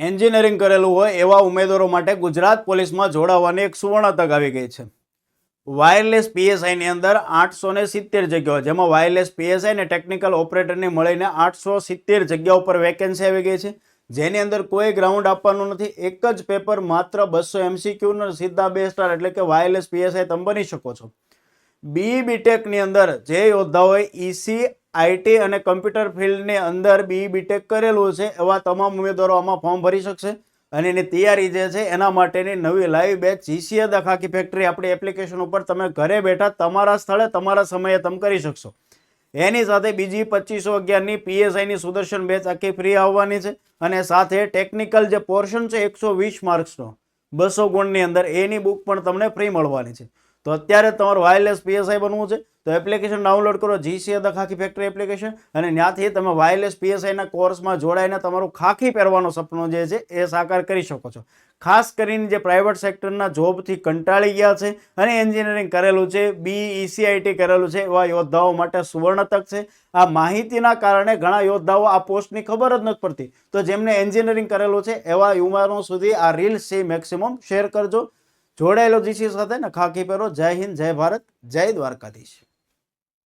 Engineering કરેલું હોય એવા ઉમેદવારો માટે ગુજરાત પોલીસમાં જોડાવાની એક સુવર્ણ તક આવી ગઈ છે. વાયરલેસ પીએસઆઈની અંદર 870 જગ્યાઓ, જેમાં વાયરલેસ પીએસઆઈ અને ટેકનિકલ ઓપરેટરની મળીને 870 જગ્યાઓ પર વેકેન્સી આવી ગઈ છે, જેની અંદર કોઈ ગ્રાઉન્ડ આપવાનું નથી. એક જ પેપર, માત્ર 200 MCQ, સીધા 2 સ્ટાર, એટલે કે વાયરલેસ પીએસઆઈ તમે બની શકો છો. બીટેકની અંદર જે યોદ્ધાઓએ ઈસી, આઈટી અને કમ્પ્યુટર ફિલ્ડની અંદર બીટેક કરેલું છે એવા તમામ ઉમેદવારો આમાં ફોર્મ ભરી શકશે. અને એની તૈયારી જે છે એના માટેની નવી live batch GCA the khaki factory આપણી એપ્લિકેશન ઉપર તમે ઘરે બેઠા તમારા સ્થળે તમારા સમયે તમે કરી શકશો. એની સાથે બીજી 2511ની પીએસઆઈની સુદર્શન બેચ આખી ફ્રી આવવાની છે. અને સાથે ટેકનિકલ જે પોર્શન છે 120 માર્ક્સનો 200 ગુણની અંદર, એની બુક પણ તમને ફ્રી મળવાની છે. તો અત્યારે તમારું વાયરલેસ પીએસઆઈ બનવું છે તો એપ્લિકેશન ડાઉનલોડ કરો, GCA the khaki factory application, અને ત્યાંથી તમે વાયરલેસ પીએસઆઈના કોર્સમાં જોડાઈને તમારું ખાખી પહેરવાનો સપનો જે છે એ સાકાર કરી શકો છો. ખાસ કરીને જે પ્રાઇવેટ સેક્ટરના જોબથી કંટાળી ગયા છે અને એન્જિનિયરિંગ કરેલું છે, ઈસીઆઈટી કરેલું છે, એવા યોદ્ધાઓ માટે સુવર્ણ તક છે. આ માહિતીના કારણે ઘણા યોદ્ધાઓ આ પોસ્ટની ખબર જ નથી પડતી, તો જેમને એન્જિનિયરિંગ કરેલું છે એવા યુવાનો સુધી આ રીલ્સ છે મેક્સિમમ શેર કરજો. જોડાયેલો જીસી સાથે ને ખાખી પહેરો. જય હિન્દ, જય ભારત, જય દ્વારકાધીશ.